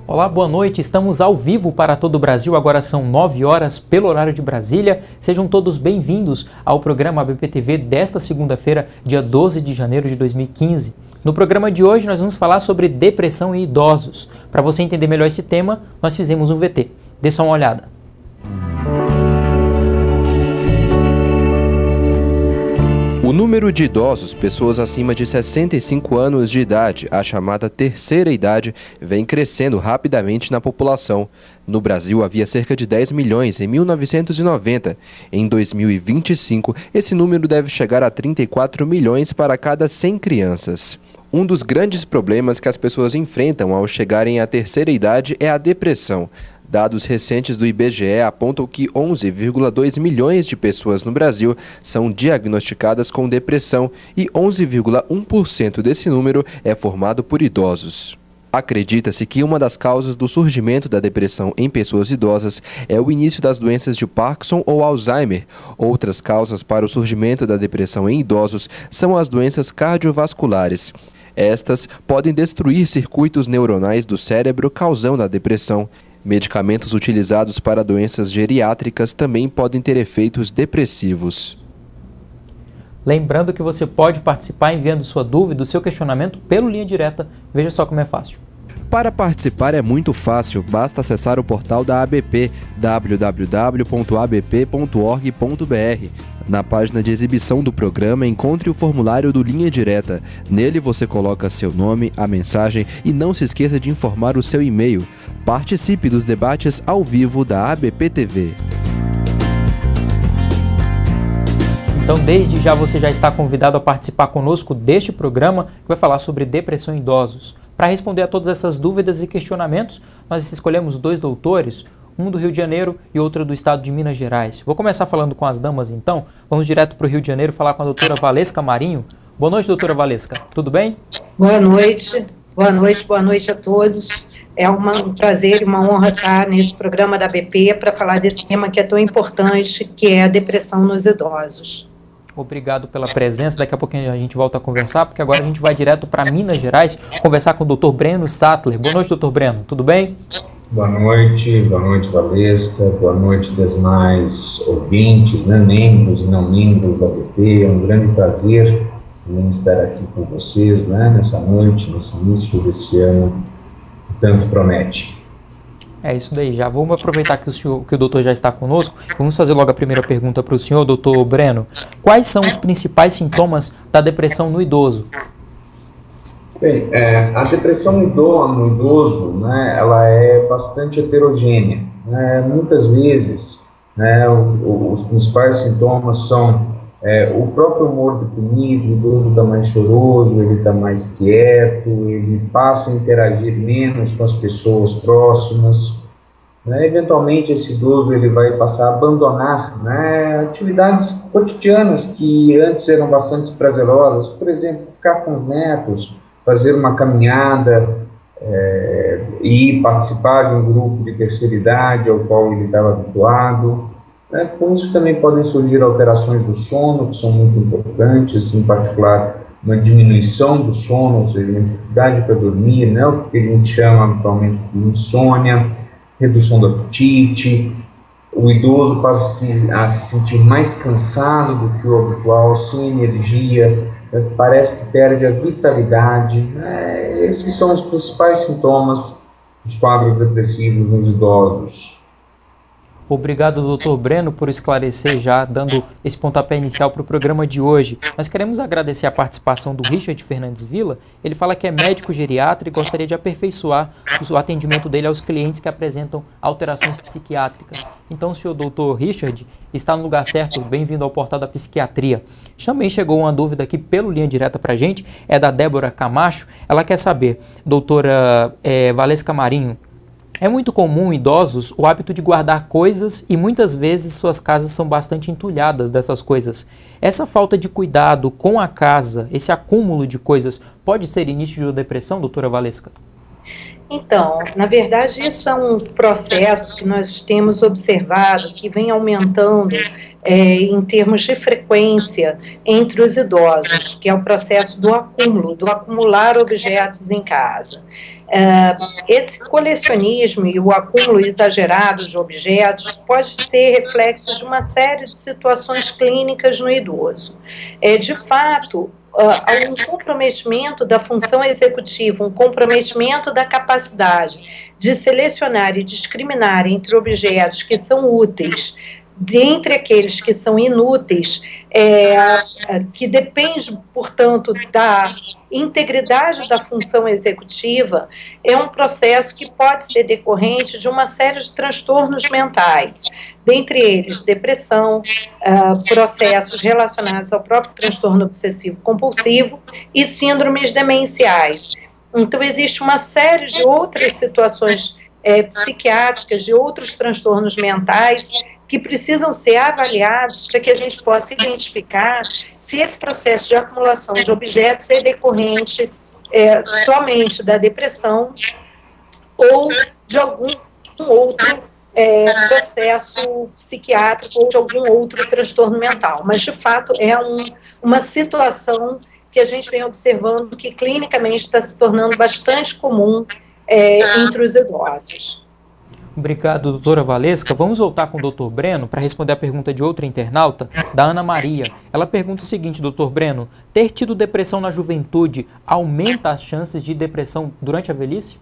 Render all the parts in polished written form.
Olá, boa noite. Estamos ao vivo para todo o Brasil. Agora são 9 horas pelo horário de Brasília. Sejam todos bem-vindos ao programa ABP-TV desta segunda-feira, dia 12 de janeiro de 2015. No programa de hoje nós vamos falar sobre depressão em idosos. Para você entender melhor esse tema, nós fizemos um VT. Dê só uma olhada. O número de idosos, pessoas acima de 65 anos de idade, a chamada terceira idade, vem crescendo rapidamente na população. No Brasil havia cerca de 10 milhões em 1990. Em 2025, esse número deve chegar a 34 milhões para cada 100 crianças. Um dos grandes problemas que as pessoas enfrentam ao chegarem à terceira idade é a depressão. Dados recentes do IBGE apontam que 11,2 milhões de pessoas no Brasil são diagnosticadas com depressão e 11,1% desse número é formado por idosos. Acredita-se que uma das causas do surgimento da depressão em pessoas idosas é o início das doenças de Parkinson ou Alzheimer. Outras causas para o surgimento da depressão em idosos são as doenças cardiovasculares. Estas podem destruir circuitos neuronais do cérebro, causando a depressão. Medicamentos utilizados para doenças geriátricas também podem ter efeitos depressivos. Lembrando que você pode participar enviando sua dúvida, o seu questionamento pelo Linha Direta. Veja só como é fácil. Para participar é muito fácil, basta acessar o portal da ABP, www.abp.org.br. Na página de exibição do programa, encontre o formulário do Linha Direta. Nele você coloca seu nome, a mensagem e não se esqueça de informar o seu e-mail. Participe dos debates ao vivo da ABP-TV. Então, desde já você já está convidado a participar conosco deste programa que vai falar sobre depressão em idosos. Para responder a todas essas dúvidas e questionamentos, nós escolhemos dois doutores, um do Rio de Janeiro e outro do estado de Minas Gerais. Vou começar falando com as damas então. Vamos direto para o Rio de Janeiro falar com a doutora Valesca Marinho. Boa noite, doutora Valesca. Tudo bem? Boa noite a todos. É um prazer e uma honra estar nesse programa da BP para falar desse tema que é tão importante, que é a depressão nos idosos. Obrigado pela presença. Daqui a pouquinho a gente volta a conversar, porque agora a gente vai direto para Minas Gerais conversar com o Dr. Breno Sattler. Boa noite, doutor Breno. Tudo bem? Boa noite Valesca, boa noite demais ouvintes, membros e não membros da BP. É um grande prazer estar aqui com vocês, nessa noite, nesse início desse ano que tanto promete. É isso daí, já vamos aproveitar que o doutor já está conosco. Vamos fazer logo a primeira pergunta para o senhor, doutor Breno. Quais são os principais sintomas da depressão no idoso? Bem, a depressão no idoso, ela é bastante heterogênea. Muitas vezes, os principais sintomas são o próprio humor deprimido, o idoso está mais choroso, ele está mais quieto, ele passa a interagir menos com as pessoas próximas. Eventualmente, esse idoso ele vai passar a abandonar atividades cotidianas que antes eram bastante prazerosas, por exemplo, ficar com os netos, fazer uma caminhada e participar de um grupo de terceira idade ao qual ele estava habituado. Com isso também podem surgir alterações do sono, que são muito importantes, em particular uma diminuição do sono, ou seja, uma dificuldade para dormir, o que a gente chama habitualmente de insônia, redução do apetite. O idoso passa a se sentir mais cansado do que o habitual, sem energia, parece que perde a vitalidade. Esses são os principais sintomas dos quadros depressivos nos idosos. Obrigado, doutor Breno, por esclarecer já, dando esse pontapé inicial para o programa de hoje. Nós queremos agradecer a participação do Richard Fernandes Villa. Ele fala que é médico geriatra e gostaria de aperfeiçoar o atendimento dele aos clientes que apresentam alterações psiquiátricas. Então, o senhor doutor Richard está no lugar certo. Bem-vindo ao Portal da Psiquiatria. Também chegou uma dúvida aqui pelo Linha Direta para a gente, é da Débora Camacho. Ela quer saber, doutora Valesca Marinho, é muito comum em idosos o hábito de guardar coisas e muitas vezes suas casas são bastante entulhadas dessas coisas. Essa falta de cuidado com a casa, esse acúmulo de coisas, pode ser início de uma depressão, doutora Valesca? Então, na verdade, isso é um processo que nós temos observado, que vem aumentando em termos de frequência entre os idosos, que é o processo do acúmulo, do acumular objetos em casa. Esse colecionismo e o acúmulo exagerado de objetos pode ser reflexo de uma série de situações clínicas no idoso. De fato, há um comprometimento da função executiva, um comprometimento da capacidade de selecionar e discriminar entre objetos que são úteis, dentre aqueles que são inúteis, que depende, portanto, da integridade da função executiva, é um processo que pode ser decorrente de uma série de transtornos mentais, dentre eles depressão, processos relacionados ao próprio transtorno obsessivo-compulsivo e síndromes demenciais. Então, existe uma série de outras situações psiquiátricas, de outros transtornos mentais que precisam ser avaliados para que a gente possa identificar se esse processo de acumulação de objetos é decorrente somente da depressão ou de algum outro processo psiquiátrico ou de algum outro transtorno mental. Mas, de fato, é uma situação que a gente vem observando que clinicamente está se tornando bastante comum entre os idosos. Obrigado, doutora Valesca. Vamos voltar com o doutor Breno para responder a pergunta de outra internauta, da Ana Maria. Ela pergunta o seguinte, doutor Breno: ter tido depressão na juventude aumenta as chances de depressão durante a velhice?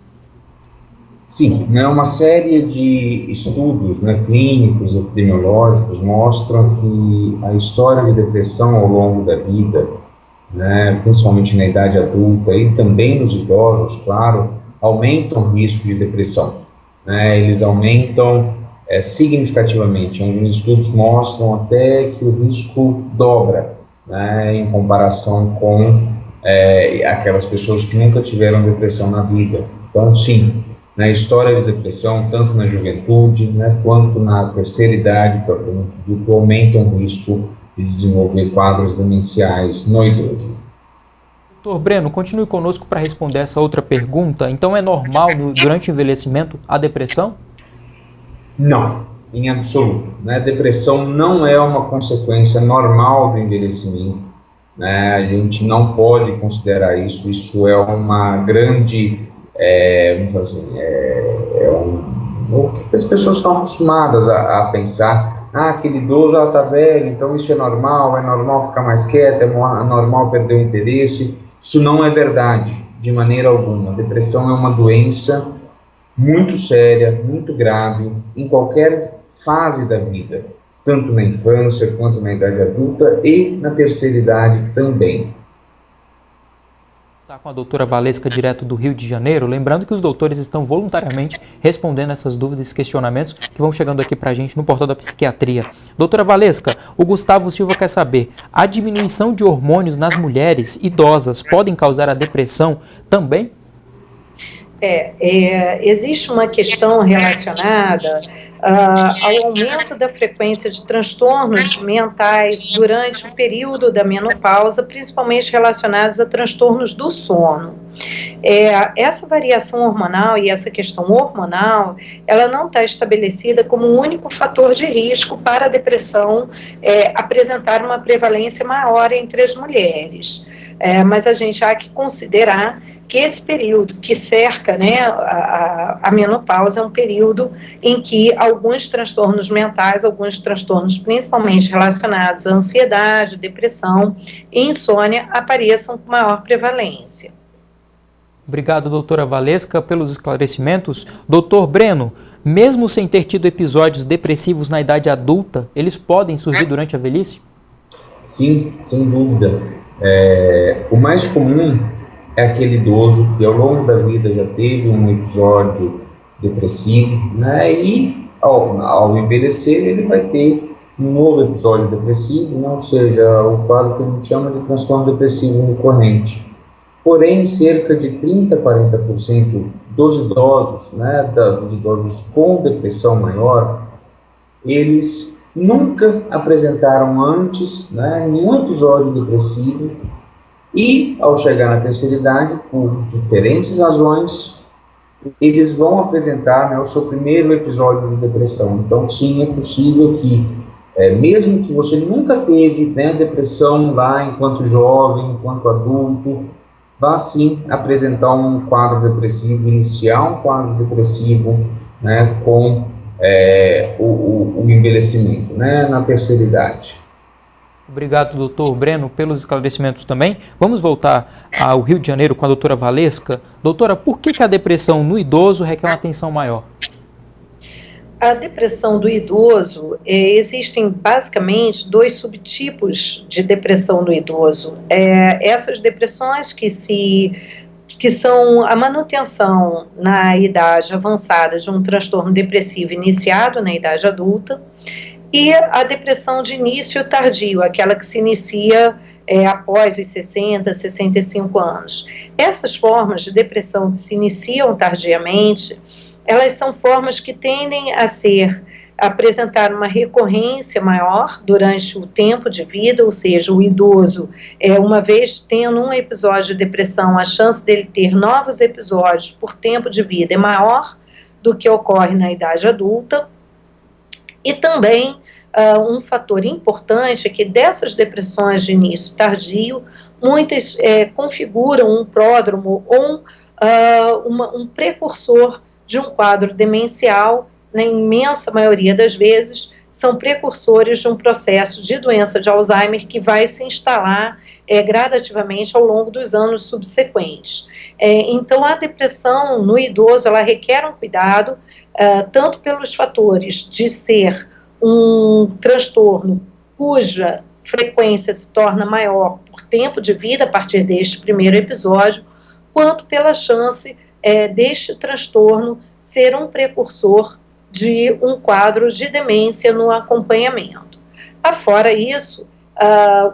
Sim, uma série de estudos clínicos, epidemiológicos mostram que a história de depressão ao longo da vida, principalmente na idade adulta e também nos idosos, claro, aumentam o risco de depressão. Eles aumentam significativamente. Alguns estudos mostram até que o risco dobra, em comparação com aquelas pessoas que nunca tiveram depressão na vida. Então, sim, na história de depressão, tanto na juventude quanto na terceira idade, propriamente dito, aumentam o risco de desenvolver quadros demenciais no idoso. Doutor Breno, continue conosco para responder essa outra pergunta. Então, é normal, durante o envelhecimento, a depressão? Não, em absoluto. A depressão não é uma consequência normal do envelhecimento. A gente não pode considerar isso. Isso é uma grande, vamos dizer assim, o que as pessoas estão acostumadas a pensar. Aquele idoso já está velho, então isso é normal ficar mais quieto, é normal perder o interesse. Isso não é verdade, de maneira alguma. A depressão é uma doença muito séria, muito grave, em qualquer fase da vida, tanto na infância, quanto na idade adulta e na terceira idade também. Está com a doutora Valesca, direto do Rio de Janeiro. Lembrando que os doutores estão voluntariamente respondendo essas dúvidas e questionamentos que vão chegando aqui para a gente no portal da psiquiatria. Doutora Valesca, o Gustavo Silva quer saber: a diminuição de hormônios nas mulheres idosas podem causar a depressão também? Existe uma questão relacionada ao aumento da frequência de transtornos mentais durante o período da menopausa, principalmente relacionados a transtornos do sono. Essa variação hormonal e essa questão hormonal, ela não está estabelecida como um único fator de risco para a depressão apresentar uma prevalência maior entre as mulheres. Mas a gente há que considerar que esse período que cerca a menopausa é um período em que alguns transtornos mentais, alguns transtornos principalmente relacionados à ansiedade, depressão e insônia apareçam com maior prevalência. Obrigado, doutora Valesca, pelos esclarecimentos. Doutor Breno, mesmo sem ter tido episódios depressivos na idade adulta, eles podem surgir durante a velhice? Sim, sem dúvida. O mais comum é aquele idoso que ao longo da vida já teve um episódio depressivo, e ao envelhecer ele vai ter um novo episódio depressivo, ou seja, o quadro que a gente chama de transtorno depressivo recorrente. Porém, cerca de 30% a 40% dos idosos, dos idosos com depressão maior, eles nunca apresentaram antes nenhum episódio depressivo e, ao chegar na terceira idade, por diferentes razões, eles vão apresentar o seu primeiro episódio de depressão. Então, sim, é possível que mesmo que você nunca teve, né, depressão lá enquanto jovem, enquanto adulto, vá sim apresentar um quadro depressivo, iniciar um quadro depressivo, né, com o envelhecimento, né, na terceira idade. Obrigado, doutor Breno, pelos esclarecimentos também. Vamos voltar ao Rio de Janeiro com a doutora Valesca. Doutora, por que a depressão no idoso requer uma atenção maior? A depressão do idoso, existem basicamente 2 subtipos de depressão do idoso. Essas depressões que são a manutenção na idade avançada de um transtorno depressivo iniciado na idade adulta, e a depressão de início tardio, aquela que se inicia após os 60, 65 anos. Essas formas de depressão que se iniciam tardiamente, elas são formas que tendem a apresentar uma recorrência maior durante o tempo de vida, ou seja, o idoso, uma vez tendo um episódio de depressão, a chance dele ter novos episódios por tempo de vida é maior do que ocorre na idade adulta. E também um fator importante é que dessas depressões de início tardio, muitas configuram um pródromo ou um precursor de um quadro demencial. Na imensa maioria das vezes, são precursores de um processo de doença de Alzheimer que vai se instalar gradativamente ao longo dos anos subsequentes. Então, a depressão no idoso, ela requer um cuidado, tanto pelos fatores de ser um transtorno cuja frequência se torna maior por tempo de vida a partir deste primeiro episódio, quanto pela chance deste transtorno ser um precursor de um quadro de demência no acompanhamento. Afora isso,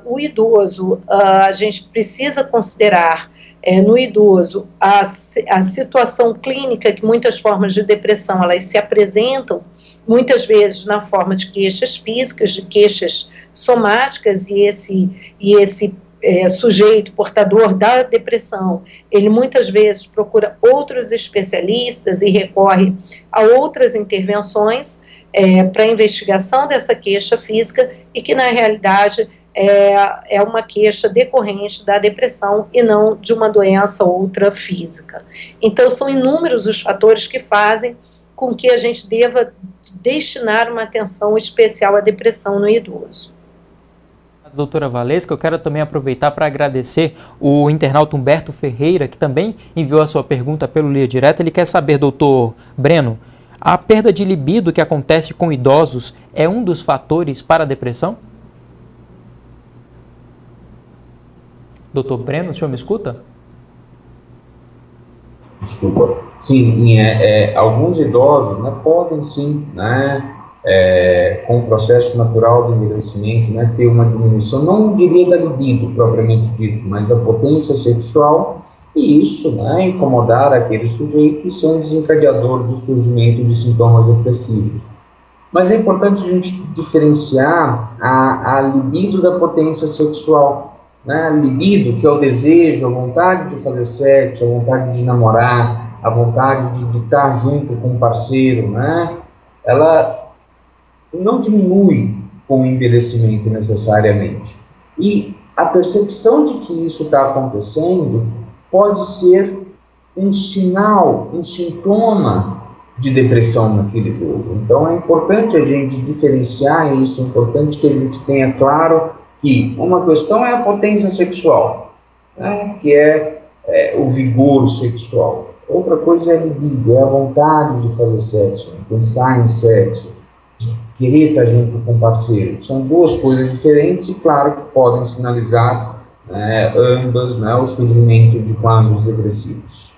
o idoso, a gente precisa considerar no idoso a situação clínica, que muitas formas de depressão elas se apresentam muitas vezes na forma de queixas físicas, de queixas somáticas, e esse sujeito portador da depressão, ele muitas vezes procura outros especialistas e recorre a outras intervenções para a investigação dessa queixa física, e que na realidade é uma queixa decorrente da depressão e não de uma doença outra física. Então são inúmeros os fatores que fazem com que a gente deva destinar uma atenção especial à depressão no idoso. Doutora Valesca, eu quero também aproveitar para agradecer o internauta Humberto Ferreira, que também enviou a sua pergunta pelo Linha Direta. Ele quer saber, doutor Breno, a perda de libido que acontece com idosos é um dos fatores para a depressão? Doutor Breno, o senhor me escuta? Desculpa. Sim, alguns idosos, né, podem sim, né, com o processo natural do envelhecimento, né, ter uma diminuição, não diria da libido propriamente dito, mas da potência sexual, e isso, né, incomodar aquele sujeito e ser um desencadeador do surgimento de sintomas depressivos. Mas é importante a gente diferenciar a libido da potência sexual. Né, libido, que é o desejo, a vontade de fazer sexo, a vontade de namorar, a vontade de estar junto com um parceiro, né, ela não diminui com o envelhecimento necessariamente. E a percepção de que isso está acontecendo pode ser um sinal, um sintoma de depressão naquele idoso. Então é importante a gente diferenciar isso, é importante que a gente tenha claro que uma questão é a potência sexual, né, que é o vigor sexual. Outra coisa é a libido, é a vontade de fazer sexo, pensar em sexo, de querer estar junto com o parceiro. São duas coisas diferentes e, claro, que podem sinalizar ambas, né, o surgimento de quadros depressivos.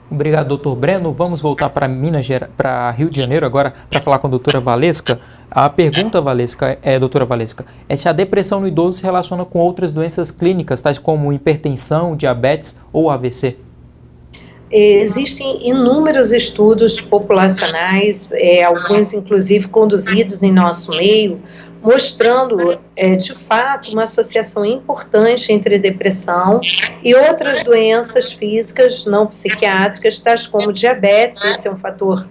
Obrigado, doutor Breno. Vamos voltar para Rio de Janeiro agora para falar com a doutora Valesca. A pergunta, doutora Valesca, é se a depressão no idoso se relaciona com outras doenças clínicas, tais como hipertensão, diabetes ou AVC. Existem inúmeros estudos populacionais, alguns inclusive conduzidos em nosso meio, mostrando, de fato, uma associação importante entre depressão e outras doenças físicas não psiquiátricas, tais como diabetes. Esse é um fator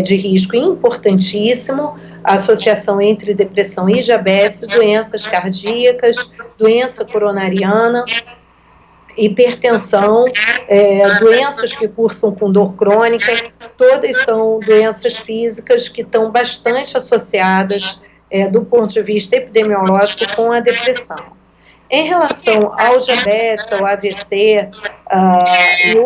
de risco importantíssimo, a associação entre depressão e diabetes, doenças cardíacas, doença coronariana, hipertensão, doenças que cursam com dor crônica, todas são doenças físicas que estão bastante associadas do ponto de vista epidemiológico com a depressão. Em relação ao diabetes, ao AVC e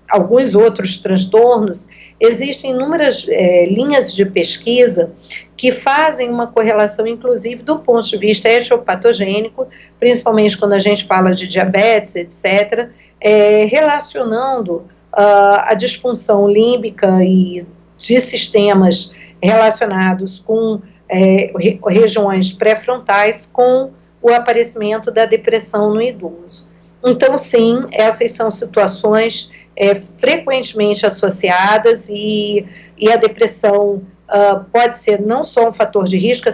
alguns outros transtornos, existem inúmeras linhas de pesquisa que fazem uma correlação, inclusive, do ponto de vista etiopatogênico, principalmente quando a gente fala de diabetes, etc., relacionando a disfunção límbica e de sistemas relacionados com regiões pré-frontais com o aparecimento da depressão no idoso. Então, sim, essas são situações frequentemente associadas e a depressão pode ser não só um fator de risco,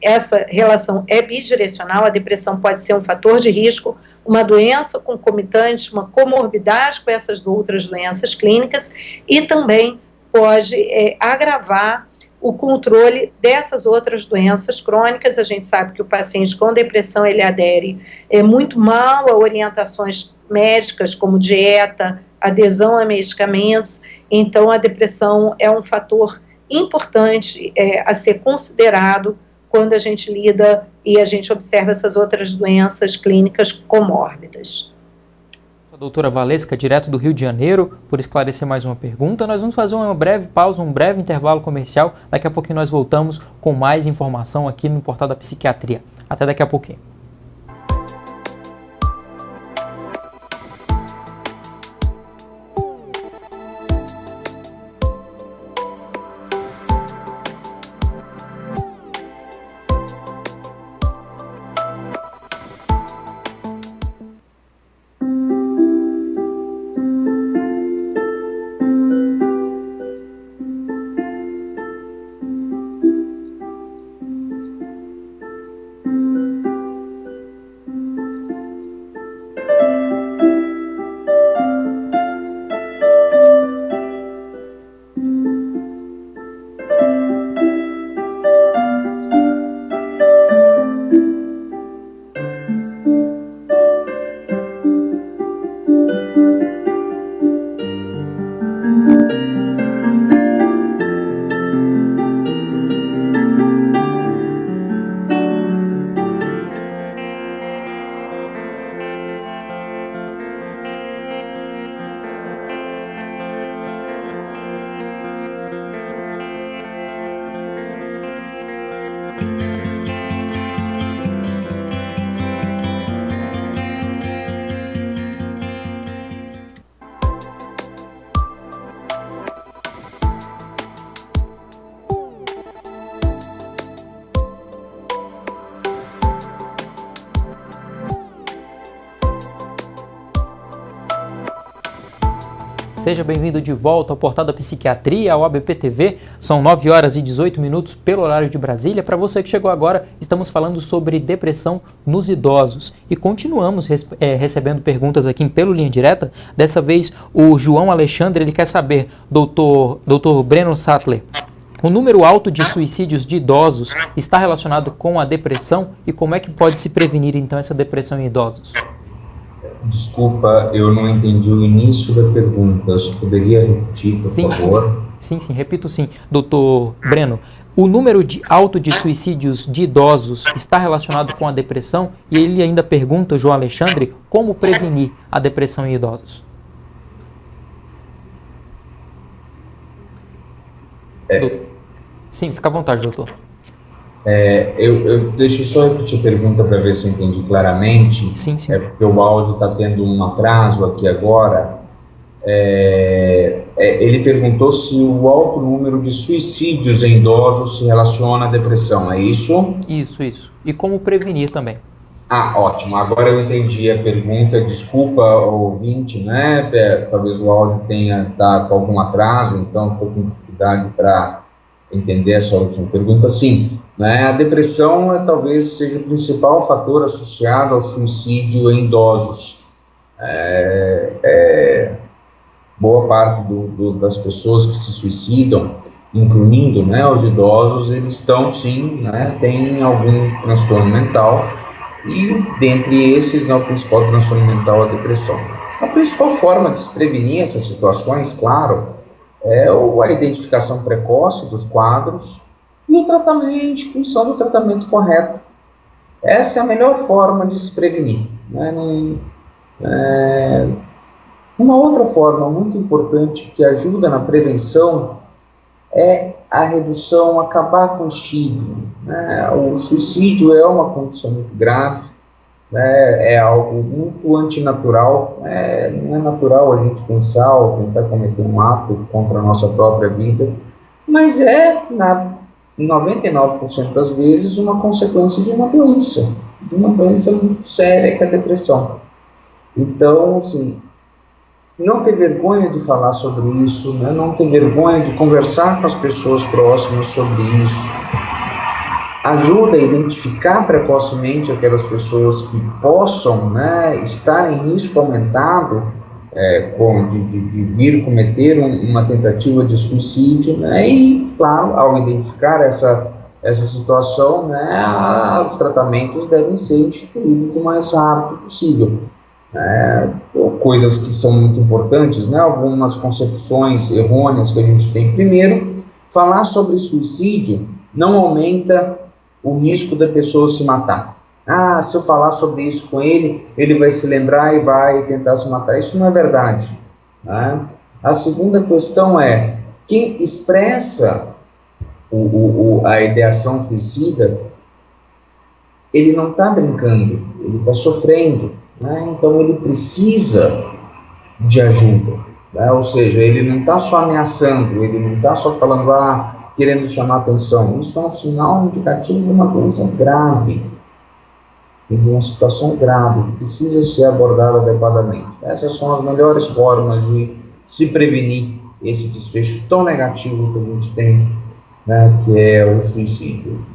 essa relação é bidirecional, a depressão pode ser um fator de risco, uma doença concomitante, uma comorbidade com essas outras doenças clínicas e também pode agravar o controle dessas outras doenças crônicas. A gente sabe que o paciente com depressão, ele adere muito mal a orientações médicas, como dieta, adesão a medicamentos. Então, a depressão é um fator importante a ser considerado quando a gente lida e a gente observa essas outras doenças clínicas comórbidas. A doutora Valesca, direto do Rio de Janeiro, por esclarecer mais uma pergunta. Nós vamos fazer uma breve pausa, um breve intervalo comercial. Daqui a pouquinho nós voltamos com mais informação aqui no Portal da Psiquiatria. Até daqui a pouquinho. Seja bem-vindo de volta ao Portal da Psiquiatria, ao ABP-TV. São 9 horas e 18 minutos pelo horário de Brasília. Para você que chegou agora, estamos falando sobre depressão nos idosos. E continuamos recebendo perguntas aqui pelo Linha Direta. Dessa vez, o João Alexandre, ele quer saber, doutor Breno Sattler, o número alto de suicídios de idosos está relacionado com a depressão e como é que pode se prevenir, então, essa depressão em idosos? Desculpa, eu não entendi o início da pergunta. Você poderia repetir, por favor? Sim, repito sim. Doutor Breno, o número alto de suicídios de idosos está relacionado com a depressão? E ele ainda pergunta, João Alexandre, como prevenir a depressão em idosos? Sim, fica à vontade, doutor. Deixa eu só repetir a pergunta para ver se eu entendi claramente. Sim. Porque o áudio está tendo um atraso aqui agora. Ele perguntou se o alto número de suicídios em idosos se relaciona à depressão, é isso? Isso. E como prevenir também. Ótimo. Agora eu entendi a pergunta. Desculpa, ouvinte, né? Talvez o áudio tá com algum atraso, então estou com dificuldade para entender essa última pergunta, sim. Né? A depressão talvez seja o principal fator associado ao suicídio em idosos. Boa parte das pessoas que se suicidam, incluindo, né, os idosos, eles estão sim, né, têm algum transtorno mental, e dentre esses, né, o principal transtorno mental é a depressão. A principal forma de se prevenir essas situações, claro, é a identificação precoce dos quadros e o tratamento, a instituição do tratamento correto. Essa é a melhor forma de se prevenir. Né? Uma outra forma muito importante que ajuda na prevenção é a redução, acabar com o estigma. Né? O suicídio é uma condição muito grave, né? É algo muito antinatural, não é natural a gente pensar ou tentar cometer um ato contra a nossa própria vida, mas na 99% das vezes, uma consequência de uma doença muito séria, que é a depressão. Então, assim, não ter vergonha de falar sobre isso, né? Não ter vergonha de conversar com as pessoas próximas sobre isso. Ajuda a identificar precocemente aquelas pessoas que possam, né, estar em risco aumentado de vir cometer uma tentativa de suicídio, né? E, claro, ao identificar essa situação, né, os tratamentos devem ser instituídos o mais rápido possível. Coisas que são muito importantes, né? Algumas concepções errôneas que a gente tem. Primeiro, falar sobre suicídio não aumenta o risco da pessoa se matar. Se eu falar sobre isso com ele, ele vai se lembrar e vai tentar se matar. Isso não é verdade. Né? A segunda questão é, quem expressa a ideação suicida, ele não está brincando, ele está sofrendo. Né? Então ele precisa de ajuda, né? Ou seja, ele não está só ameaçando, ele não está só falando, querendo chamar atenção. Isso é um sinal indicativo de uma doença grave, de uma situação grave, que precisa ser abordada adequadamente. Essas são as melhores formas de se prevenir esse desfecho tão negativo que a gente tem, né, que é o suicídio.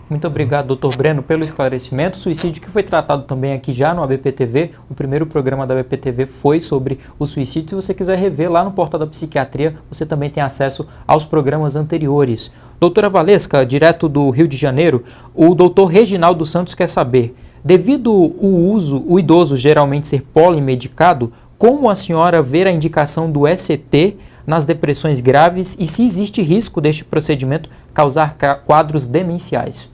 Muito obrigado, Dr. Breno, pelo esclarecimento. O suicídio que foi tratado também aqui já no ABPTV, o primeiro programa da ABPTV foi sobre o suicídio. Se você quiser rever lá no portal da psiquiatria, você também tem acesso aos programas anteriores. Doutora Valesca, direto do Rio de Janeiro, o doutor Reginaldo Santos quer saber, devido o idoso geralmente ser polimedicado, como a senhora vê a indicação do ECT nas depressões graves e se existe risco deste procedimento causar quadros demenciais?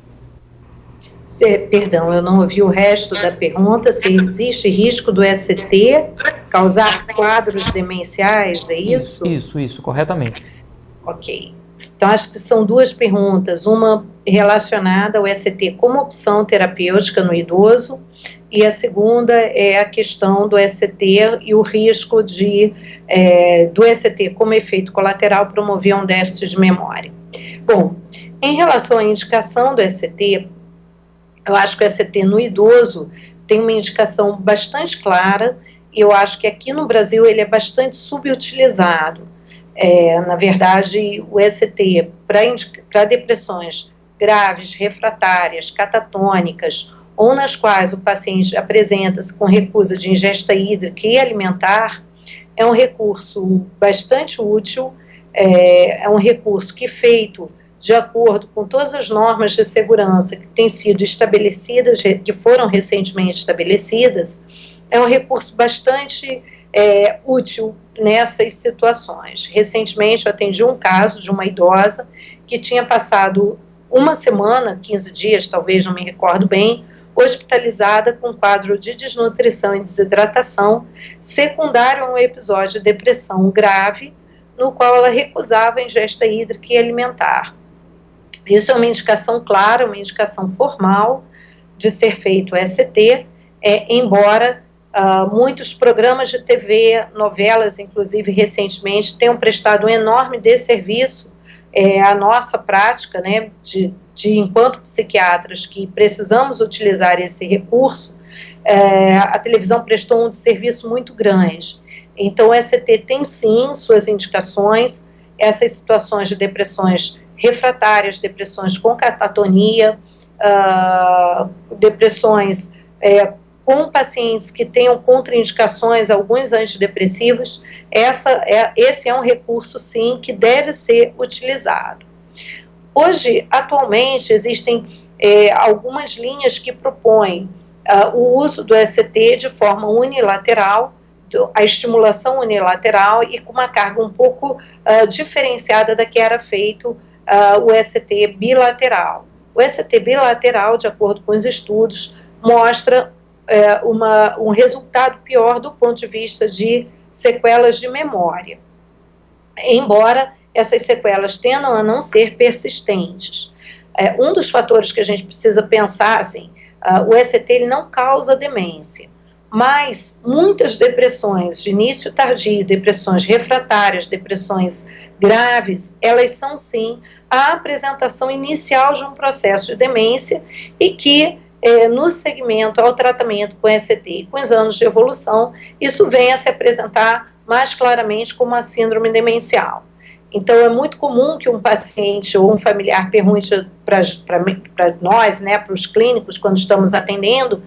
Perdão, eu não ouvi o resto da pergunta. Se existe risco do ECT causar quadros demenciais, é isso? Isso, corretamente. Ok. Então, acho que são duas perguntas. Uma relacionada ao ECT como opção terapêutica no idoso, e a segunda é a questão do ECT e o risco do ECT como efeito colateral promover um déficit de memória. Bom, em relação à indicação do ECT, eu acho que o ECT no idoso tem uma indicação bastante clara, e eu acho que aqui no Brasil ele é bastante subutilizado. Na verdade, o ECT para depressões graves, refratárias, catatônicas, ou nas quais o paciente apresenta-se com recusa de ingesta hídrica e alimentar, é um recurso bastante útil, é um recurso que, feito de acordo com todas as normas de segurança que têm sido estabelecidas, que foram recentemente estabelecidas, é um recurso bastante útil nessas situações. Recentemente eu atendi um caso de uma idosa que tinha passado uma semana, 15 dias, talvez, não me recordo bem, hospitalizada com quadro de desnutrição e desidratação, secundário a um episódio de depressão grave, no qual ela recusava a ingesta hídrica e alimentar. Isso é uma indicação clara, uma indicação formal de ser feito o ECT, embora muitos programas de TV, novelas, inclusive recentemente, tenham prestado um enorme desserviço à nossa prática, né, de enquanto psiquiatras que precisamos utilizar esse recurso, a televisão prestou um desserviço muito grande. Então, o ECT tem sim suas indicações, essas situações de depressões refratárias, depressões com catatonia, depressões com pacientes que tenham contraindicações, alguns antidepressivos. Esse é um recurso, sim, que deve ser utilizado. Hoje, atualmente, existem algumas linhas que propõem o uso do ECT de forma unilateral, a estimulação unilateral e com uma carga um pouco diferenciada da que era feito o ECT bilateral. O ECT bilateral, de acordo com os estudos, mostra um resultado pior do ponto de vista de sequelas de memória, embora essas sequelas tendam a não ser persistentes. Um dos fatores que a gente precisa pensar, assim, o ECT ele não causa demência, mas muitas depressões de início tardio, depressões refratárias, depressões graves, elas são sim a apresentação inicial de um processo de demência e que no segmento ao tratamento com ECT e com os anos de evolução, isso vem a se apresentar mais claramente como a síndrome demencial. Então, é muito comum que um paciente ou um familiar pergunte para nós, né, para os clínicos, quando estamos atendendo,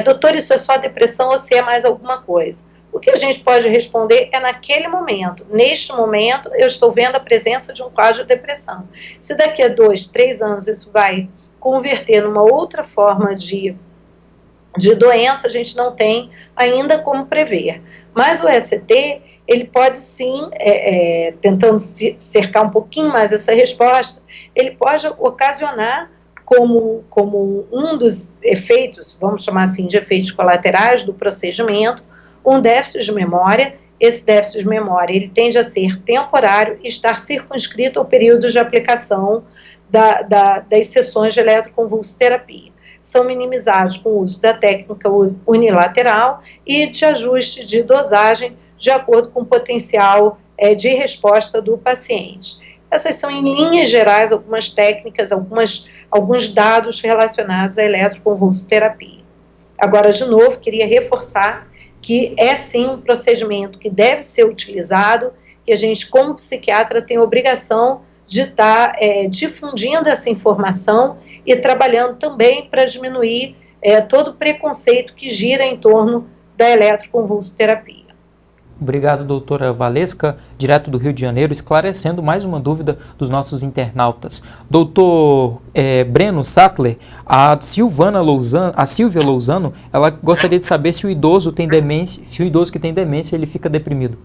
doutor, isso é só depressão ou se é mais alguma coisa? O que a gente pode responder é naquele momento. Neste momento, eu estou vendo a presença de um quadro de depressão. Se daqui a 2, 3 anos isso vai converter numa outra forma de doença, a gente não tem ainda como prever. Mas o ECT, ele pode sim, tentando cercar um pouquinho mais essa resposta, ele pode ocasionar como um dos efeitos, vamos chamar assim, de efeitos colaterais do procedimento, um déficit de memória. Esse déficit de memória, ele tende a ser temporário e estar circunscrito ao período de aplicação das sessões de eletroconvulsoterapia. São minimizados com o uso da técnica unilateral e de ajuste de dosagem de acordo com o potencial de resposta do paciente. Essas são, em linhas gerais, algumas técnicas, alguns dados relacionados à eletroconvulsoterapia. Agora, de novo, queria reforçar que é sim um procedimento que deve ser utilizado, que a gente, como psiquiatra, tem a obrigação de estar difundindo essa informação e trabalhando também para diminuir todo o preconceito que gira em torno da eletroconvulsoterapia. Obrigado, doutora Valesca, direto do Rio de Janeiro, esclarecendo mais uma dúvida dos nossos internautas. Doutor Breno Sattler, a Silvia Lousano, ela gostaria de saber se o idoso tem demência, se o idoso que tem demência, ele fica deprimido.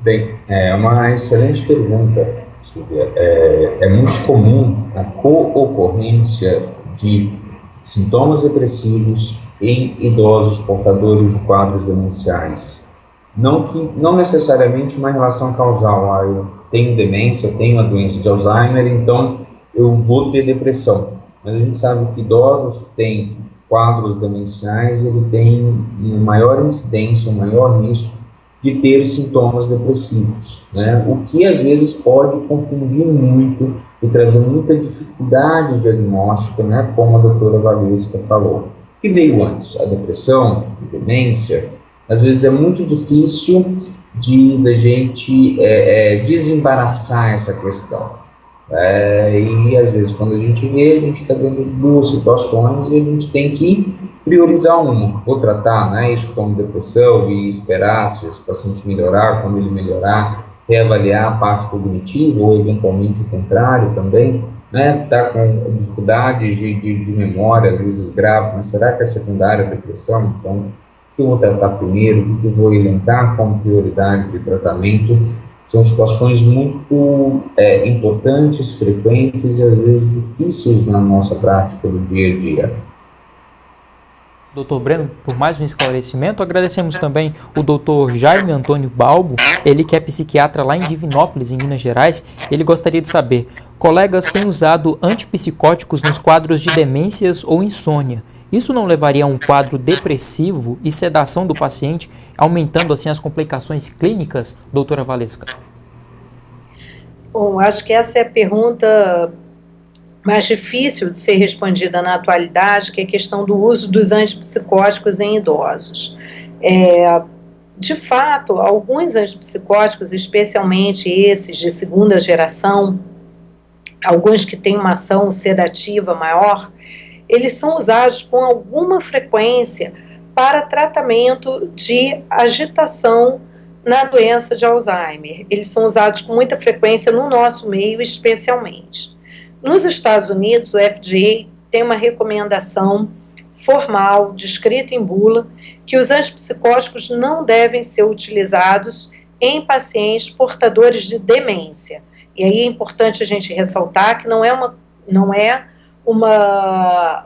Bem, é uma excelente pergunta, Silvia. É muito comum a co-ocorrência de sintomas depressivos em idosos portadores de quadros demenciais. Não necessariamente uma relação causal. Eu tenho demência, eu tenho a doença de Alzheimer, então eu vou ter depressão. Mas a gente sabe que idosos que têm quadros demenciais, ele tem uma maior incidência, um maior risco de ter sintomas depressivos, né? O que às vezes pode confundir muito e trazer muita dificuldade diagnóstica, né? Como a doutora Valesca falou. O que veio antes? A depressão, a demência? Às vezes é muito difícil da gente desembaraçar essa questão. E às vezes quando a gente vê, a gente está vendo duas situações e a gente tem que priorizar uma. Vou tratar, né, isso como depressão e esperar se esse paciente melhorar, quando ele melhorar, reavaliar a parte cognitiva ou eventualmente o contrário também, né, tá com dificuldades de memória, às vezes grave, mas será que é secundária a depressão? Então, o que eu vou tratar primeiro, o que eu vou elencar como prioridade de tratamento? São situações muito importantes, frequentes e às vezes difíceis na nossa prática do dia a dia. Doutor Breno, por mais um esclarecimento. Agradecemos também o doutor Jaime Antônio Balbo, ele que é psiquiatra lá em Divinópolis, em Minas Gerais. Ele gostaria de saber, colegas têm usado antipsicóticos nos quadros de demências ou insônia. Isso não levaria a um quadro depressivo e sedação do paciente, aumentando assim as complicações clínicas, doutora Valesca? Bom, acho que essa é a pergunta mais difícil de ser respondida na atualidade, que é a questão do uso dos antipsicóticos em idosos. De fato, alguns antipsicóticos, especialmente esses de segunda geração, alguns que têm uma ação sedativa maior, eles são usados com alguma frequência para tratamento de agitação na doença de Alzheimer. Eles são usados com muita frequência no nosso meio, especialmente. Nos Estados Unidos, o FDA tem uma recomendação formal, descrita em bula, que os antipsicóticos não devem ser utilizados em pacientes portadores de demência. E aí é importante a gente ressaltar que não é uma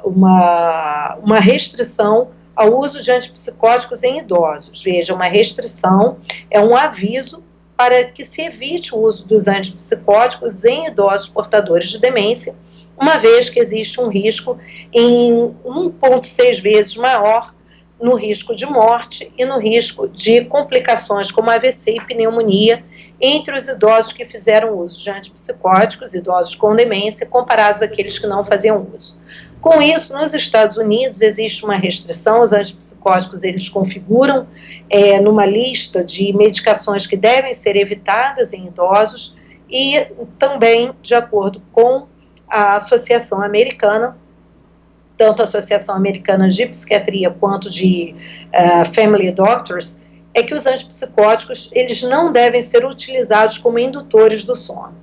restrição ao uso de antipsicóticos em idosos. Veja, uma restrição é um aviso para que se evite o uso dos antipsicóticos em idosos portadores de demência, uma vez que existe um risco em 1,6 vezes maior no risco de morte e no risco de complicações como AVC e pneumonia entre os idosos que fizeram uso de antipsicóticos, idosos com demência, comparados àqueles que não faziam uso. Com isso, nos Estados Unidos existe uma restrição, os antipsicóticos eles configuram numa lista de medicações que devem ser evitadas em idosos e também, de acordo com a Associação Americana, tanto a Associação Americana de Psiquiatria quanto de Family Doctors, é que os antipsicóticos eles não devem ser utilizados como indutores do sono.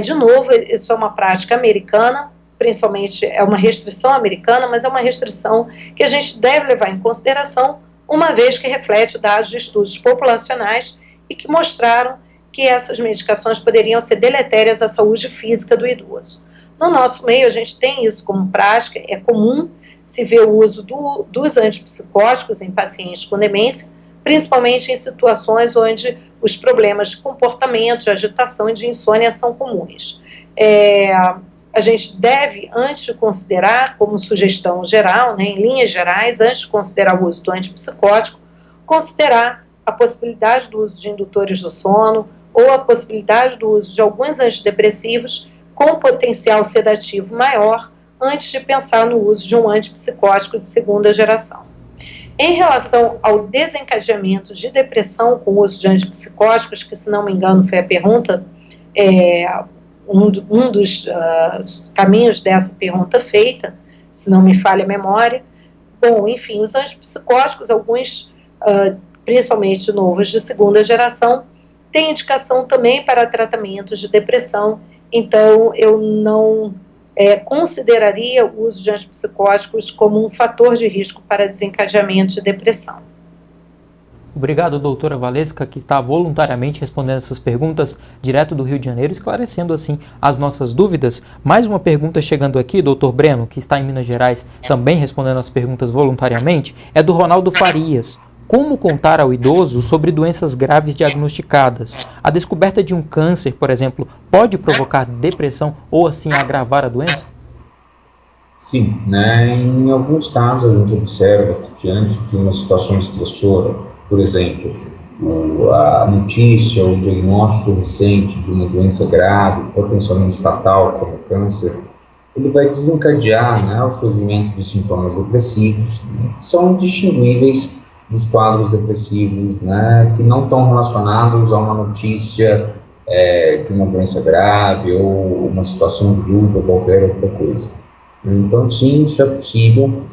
De novo, isso é uma prática americana, principalmente é uma restrição americana, mas é uma restrição que a gente deve levar em consideração, uma vez que reflete dados de estudos populacionais e que mostraram que essas medicações poderiam ser deletérias à saúde física do idoso. No nosso meio, a gente tem isso como prática, é comum se ver o uso dos antipsicóticos em pacientes com demência, principalmente em situações onde os problemas de comportamento, de agitação e de insônia são comuns. A gente deve, antes de considerar, como sugestão geral, em linhas gerais, antes de considerar o uso do antipsicótico, considerar a possibilidade do uso de indutores do sono ou a possibilidade do uso de alguns antidepressivos com potencial sedativo maior antes de pensar no uso de um antipsicótico de segunda geração. Em relação ao desencadeamento de depressão com o uso de antipsicóticos, que se não me engano foi a pergunta, um dos caminhos dessa pergunta feita, se não me falha a memória, bom, enfim, os antipsicóticos, alguns, principalmente novos de segunda geração, têm indicação também para tratamento de depressão, então eu não consideraria o uso de antipsicóticos como um fator de risco para desencadeamento de depressão. Obrigado, doutora Valesca, que está voluntariamente respondendo essas perguntas direto do Rio de Janeiro, esclarecendo assim as nossas dúvidas. Mais uma pergunta chegando aqui, doutor Breno, que está em Minas Gerais, também respondendo as perguntas voluntariamente, é do Ronaldo Farias. Como contar ao idoso sobre doenças graves diagnosticadas? A descoberta de um câncer, por exemplo, pode provocar depressão ou assim agravar a doença? Sim, em alguns casos a gente observa que diante de uma situação estressora, por exemplo, a notícia ou o diagnóstico recente de uma doença grave, potencialmente fatal, como câncer, ele vai desencadear o surgimento de sintomas depressivos, que são distinguíveis dos quadros depressivos, que não estão relacionados a uma notícia de uma doença grave ou uma situação de luta ou qualquer outra coisa. Então, sim, isso é possível,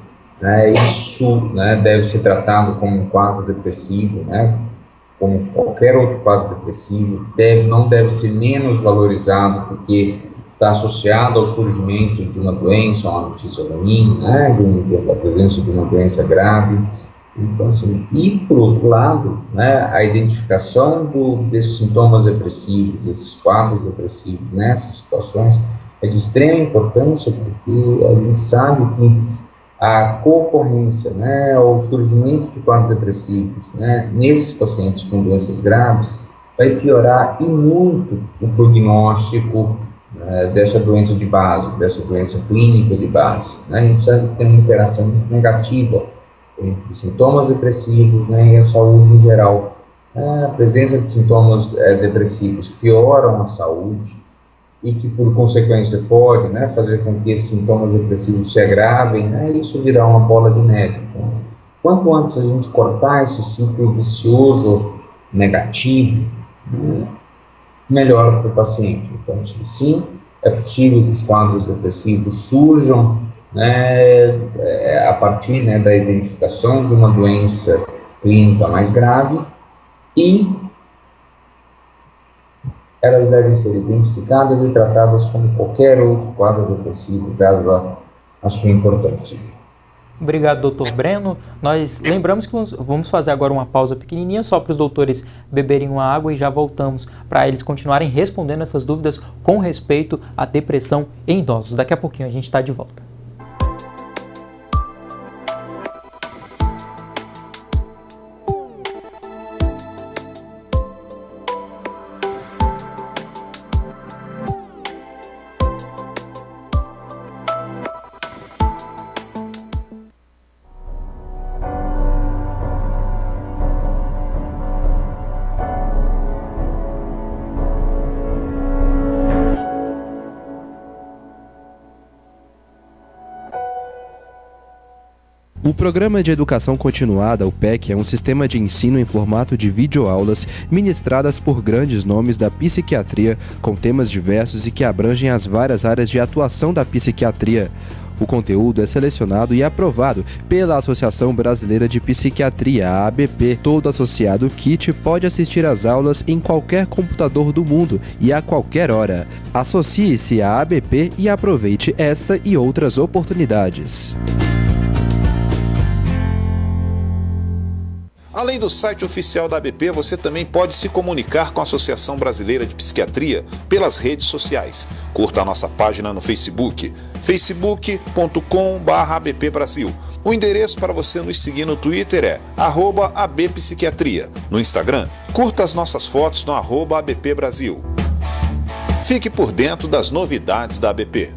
isso deve ser tratado como um quadro depressivo, como qualquer outro quadro depressivo, não deve ser menos valorizado porque está associado ao surgimento de uma doença, uma notícia ruim, da presença de uma doença grave. Então, assim, e por outro lado, a identificação desses sintomas depressivos, desses quadros depressivos nessas situações é de extrema importância, porque a gente sabe que a concorrência, o surgimento de quadros depressivos, nesses pacientes com doenças graves, vai piorar e muito o prognóstico dessa doença de base, dessa doença clínica de base. A gente sabe que tem uma interação muito negativa entre sintomas depressivos e a saúde em geral. A presença de sintomas depressivos pioram a saúde e que, por consequência, pode fazer com que esses sintomas depressivos se agravem, e isso virar uma bola de neve. Então, Quanto antes a gente cortar esse ciclo vicioso negativo, né, melhor para o paciente. Então, sim, é possível que os quadros depressivos surjam, né, a partir, né, da identificação de uma doença clínica mais grave, e elas devem ser identificadas e tratadas como qualquer outro quadro depressivo, dada a sua importância. Obrigado, doutor Breno. Nós lembramos que vamos fazer agora uma pausa pequenininha só para os doutores beberem uma água e já voltamos para eles continuarem respondendo essas dúvidas com respeito à depressão em idosos. Daqui a pouquinho a gente está de volta. O Programa de Educação Continuada, o PEC, é um sistema de ensino em formato de videoaulas ministradas por grandes nomes da psiquiatria, com temas diversos e que abrangem as várias áreas de atuação da psiquiatria. O conteúdo é selecionado e aprovado pela Associação Brasileira de Psiquiatria, a ABP. Todo associado KIT pode assistir às aulas em qualquer computador do mundo e a qualquer hora. Associe-se à ABP e aproveite esta e outras oportunidades. Além do site oficial da ABP, você também pode se comunicar com a Associação Brasileira de Psiquiatria pelas redes sociais. Curta a nossa página no Facebook, facebook.com/abpbrasil. O endereço para você nos seguir no Twitter é @abpsiquiatria. No Instagram, curta as nossas fotos no @abpbrasil. Fique por dentro das novidades da ABP.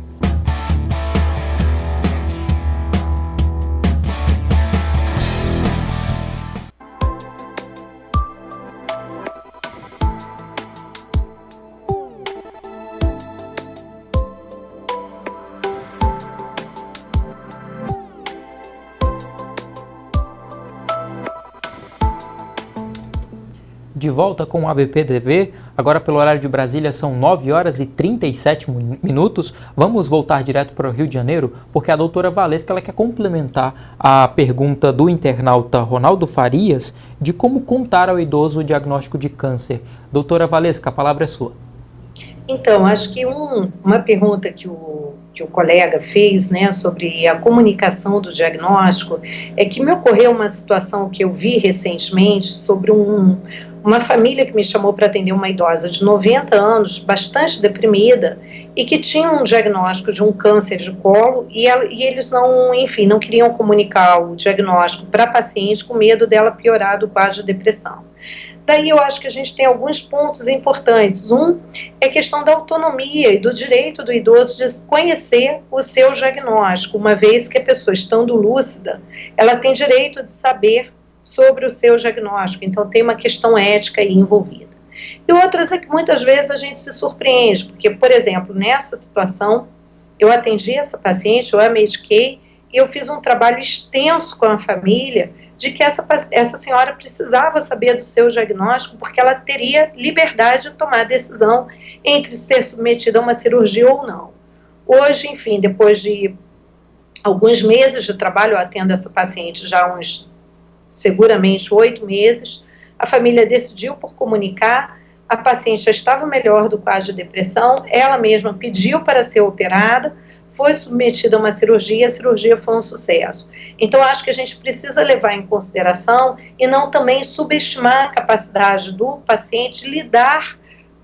De volta com o ABP-TV, agora pelo horário de Brasília são 9 horas e 37 minutos. Vamos voltar direto para o Rio de Janeiro, porque a doutora Valesca ela quer complementar a pergunta do internauta Ronaldo Farias de como contar ao idoso o diagnóstico de câncer. Doutora Valesca, a palavra é sua. Então, acho que uma pergunta que o colega fez, né, sobre a comunicação do diagnóstico, é que me ocorreu uma situação que eu vi recentemente sobre uma família que me chamou para atender uma idosa de 90 anos, bastante deprimida, e que tinha um diagnóstico de um câncer de colo, e eles não queriam comunicar o diagnóstico para a paciente com medo dela piorar do quadro de depressão. Daí eu acho que a gente tem alguns pontos importantes. Um é a questão da autonomia e do direito do idoso de conhecer o seu diagnóstico, uma vez que a pessoa, estando lúcida, ela tem direito de saber sobre o seu diagnóstico, então tem uma questão ética aí envolvida. E outras é que muitas vezes a gente se surpreende, porque, por exemplo, nessa situação, eu atendi essa paciente, eu a mediquei, e eu fiz um trabalho extenso com a família, de que essa senhora precisava saber do seu diagnóstico, porque ela teria liberdade de tomar a decisão entre ser submetida a uma cirurgia ou não. Hoje, enfim, depois de alguns meses de trabalho, eu atendo essa paciente já há seguramente 8 meses, a família decidiu por comunicar, a paciente já estava melhor do quadro de depressão, ela mesma pediu para ser operada, foi submetida a uma cirurgia, a cirurgia foi um sucesso. Então, acho que a gente precisa levar em consideração e não também subestimar a capacidade do paciente lidar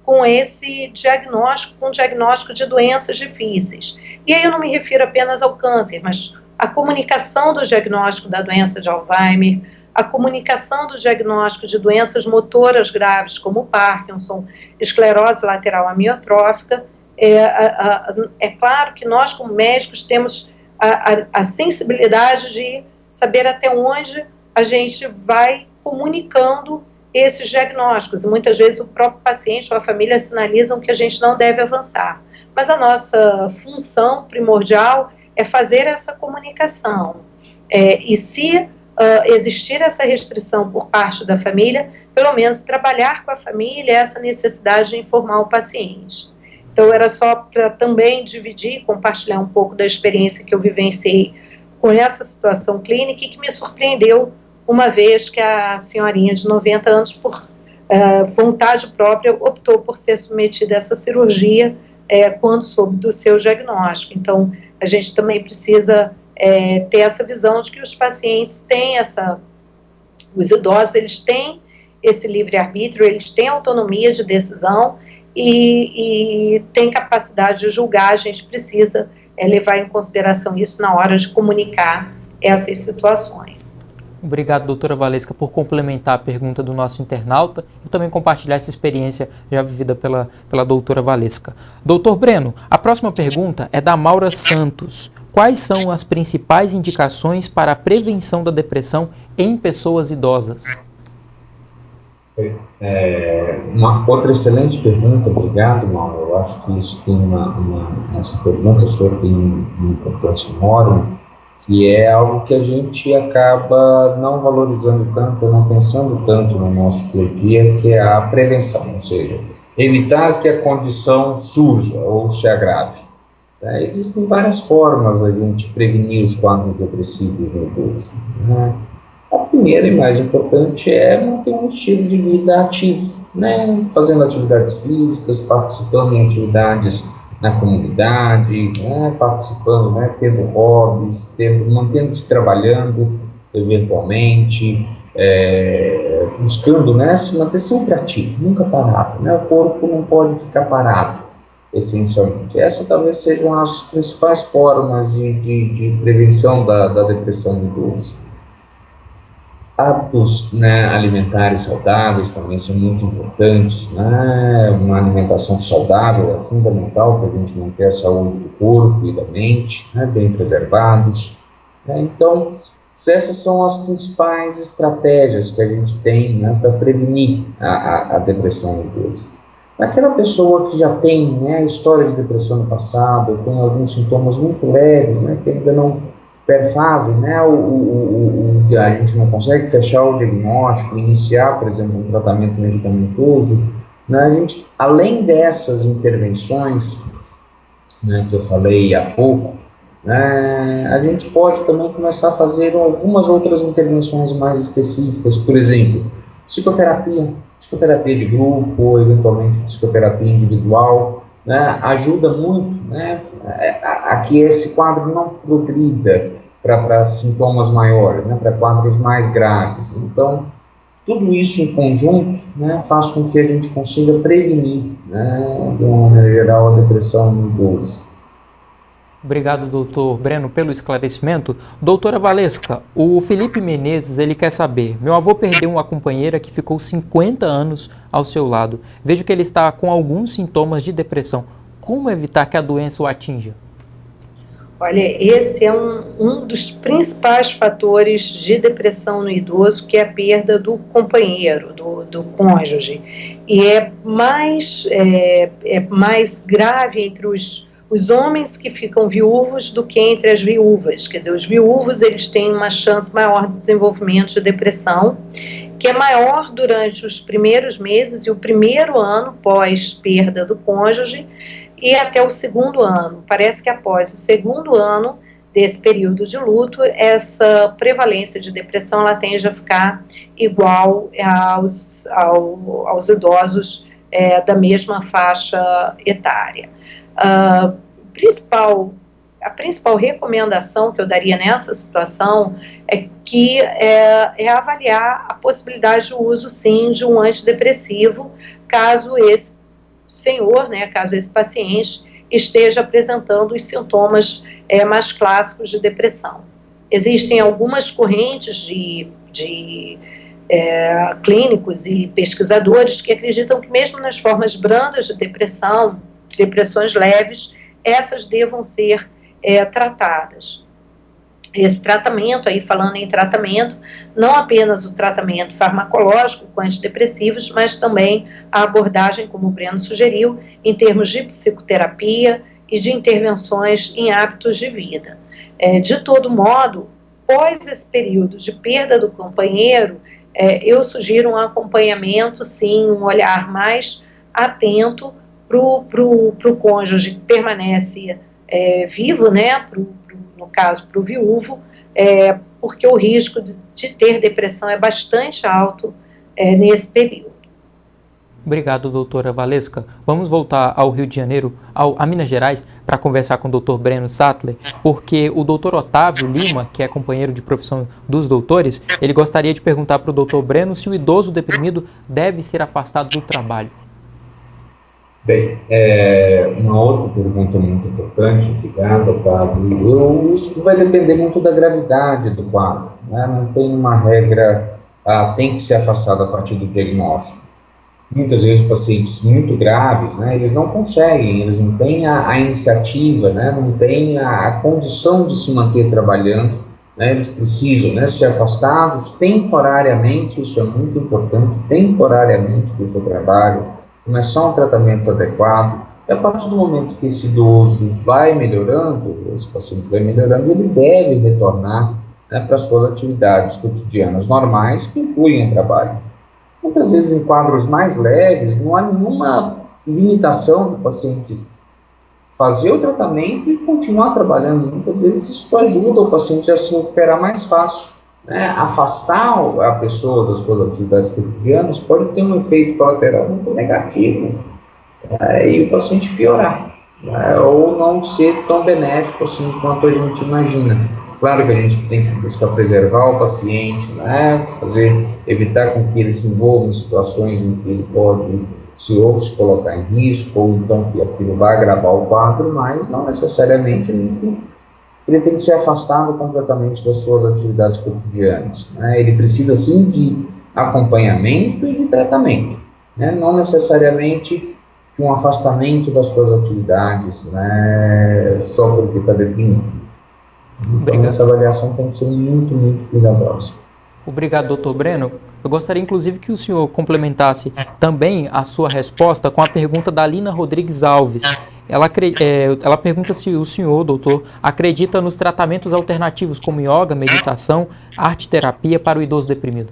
com esse diagnóstico, com o diagnóstico de doenças difíceis. E aí eu não me refiro apenas ao câncer, mas a comunicação do diagnóstico da doença de Alzheimer, a comunicação do diagnóstico de doenças motoras graves, como Parkinson, esclerose lateral amiotrófica. É claro que nós, como médicos, temos a sensibilidade de saber até onde a gente vai comunicando esses diagnósticos. E muitas vezes o próprio paciente ou a família sinalizam que a gente não deve avançar. Mas a nossa função primordial é fazer essa comunicação. E se existir essa restrição por parte da família, pelo menos trabalhar com a família essa necessidade de informar o paciente. Então, era só para também dividir, compartilhar um pouco da experiência que eu vivenciei com essa situação clínica e que me surpreendeu, uma vez que a senhorinha de 90 anos, por vontade própria, optou por ser submetida a essa cirurgia quando soube do seu diagnóstico. Então, a gente também precisa ter essa visão de que os pacientes têm os idosos, eles têm esse livre-arbítrio, eles têm autonomia de decisão e têm capacidade de julgar. A gente precisa levar em consideração isso na hora de comunicar essas situações. Obrigado, doutora Valesca, por complementar a pergunta do nosso internauta e também compartilhar essa experiência já vivida pela doutora Valesca. Doutor Breno, a próxima pergunta é da Maura Santos. Quais são as principais indicações para a prevenção da depressão em pessoas idosas? Uma outra excelente pergunta, obrigado, Mauro. Eu acho que isso tem essa pergunta sua tem uma importância enorme, que é algo que a gente acaba não valorizando tanto, não pensando tanto no nosso dia a dia, que é a prevenção, ou seja, evitar que a condição surja ou se agrave. Existem várias formas a gente prevenir os quadros depressivos no idoso, né? A primeira e mais importante é manter um estilo de vida ativo, né? Fazendo atividades físicas, participando em atividades na comunidade, né? Participando, né? Tendo hobbies, mantendo-se trabalhando eventualmente, buscando, né? Se manter sempre ativo, nunca parado, né? O corpo não pode ficar parado, essencialmente. Essas talvez sejam as principais formas de prevenção da depressão do idoso. Hábitos, né, alimentares saudáveis também são muito importantes, né? Uma alimentação saudável é fundamental para a gente manter a saúde do corpo e da mente, né, bem preservados, né? Então, essas são as principais estratégias que a gente tem, né, para prevenir a depressão no idoso. Aquela pessoa que já tem, né, história de depressão no passado, tem alguns sintomas muito leves, né, que ainda não perfazem, né, a gente não consegue fechar o diagnóstico, iniciar, por exemplo, um tratamento medicamentoso, né, a gente, além dessas intervenções, né, que eu falei há pouco, né, a gente pode também começar a fazer algumas outras intervenções mais específicas, por exemplo, psicoterapia de grupo, eventualmente psicoterapia individual, né, ajuda muito, né, a que esse quadro não progrida para sintomas maiores, né, para quadros mais graves. Então, tudo isso em conjunto, né, faz com que a gente consiga prevenir, né, de uma maneira geral, a depressão no idoso. Obrigado, doutor Breno, pelo esclarecimento. Doutora Valesca, o Felipe Menezes, ele quer saber, meu avô perdeu uma companheira que ficou 50 anos ao seu lado. Vejo que ele está com alguns sintomas de depressão. Como evitar que a doença o atinja? Olha, esse é um dos principais fatores de depressão no idoso, que é a perda do companheiro, do cônjuge. E é mais grave entre os homens que ficam viúvos do que entre as viúvas. Quer dizer, os viúvos, eles têm uma chance maior de desenvolvimento de depressão, que é maior durante os primeiros meses e o primeiro ano pós perda do cônjuge e até o segundo ano. Parece que após o segundo ano desse período de luto, essa prevalência de depressão ela tende a ficar igual aos idosos da mesma faixa etária. A principal recomendação que eu daria nessa situação é avaliar a possibilidade de uso, sim, de um antidepressivo, caso esse senhor, né, caso esse paciente esteja apresentando os sintomas mais clássicos de depressão. Existem algumas correntes de clínicos e pesquisadores que acreditam que mesmo nas formas brandas de depressão, depressões leves, essas devam ser tratadas. Esse tratamento, aí falando em tratamento, não apenas o tratamento farmacológico com antidepressivos, mas também a abordagem, como o Breno sugeriu, em termos de psicoterapia e de intervenções em hábitos de vida. De todo modo, após esse período de perda do companheiro, eu sugiro um acompanhamento, sim, um olhar mais atento para o cônjuge que permanece vivo, né, no caso, para o viúvo, porque o risco de ter depressão é bastante alto nesse período. Obrigado, doutora Valesca. Vamos voltar ao Rio de Janeiro, a Minas Gerais, para conversar com o doutor Breno Sattler, porque o doutor Otávio Lima, que é companheiro de profissão dos doutores, ele gostaria de perguntar para o doutor Breno se o idoso deprimido deve ser afastado do trabalho. Bem, uma outra pergunta muito importante, obrigado, Otávio. Isso vai depender muito da gravidade do quadro, né? Não tem uma regra, tem que ser afastado a partir do diagnóstico. Muitas vezes pacientes muito graves, né, eles não conseguem, eles não têm a iniciativa, né, não têm a condição de se manter trabalhando, né, eles precisam, né, ser afastados temporariamente, isso é muito importante, temporariamente do seu trabalho, começar um tratamento adequado, e a partir do momento que esse idoso vai melhorando, esse paciente vai melhorando, ele deve retornar, né, para as suas atividades cotidianas normais, que incluem o trabalho. Muitas vezes, em quadros mais leves, não há nenhuma limitação do paciente fazer o tratamento e continuar trabalhando. Muitas vezes, isso ajuda o paciente a se recuperar mais fácil, né? Afastar a pessoa das suas atividades cotidianas pode ter um efeito colateral muito negativo, e o paciente piorar, ou não ser tão benéfico assim quanto a gente imagina. Claro que a gente tem que buscar preservar o paciente, né, evitar com que ele se envolva em situações em que ele pode se colocar em risco, ou então que aquilo vai agravar o quadro, mas não necessariamente ele tem que ser afastado completamente das suas atividades cotidianas, né? Ele precisa sim de acompanhamento e de tratamento, né? Não necessariamente de um afastamento das suas atividades, né, só porque está deprimido. Então, essa avaliação tem que ser muito, muito cuidadosa. Obrigado, doutor Breno. Eu gostaria, inclusive, que o senhor complementasse também a sua resposta com a pergunta da Lina Rodrigues Alves. Ela pergunta se o senhor, doutor, acredita nos tratamentos alternativos como yoga, meditação, arte-terapia para o idoso deprimido.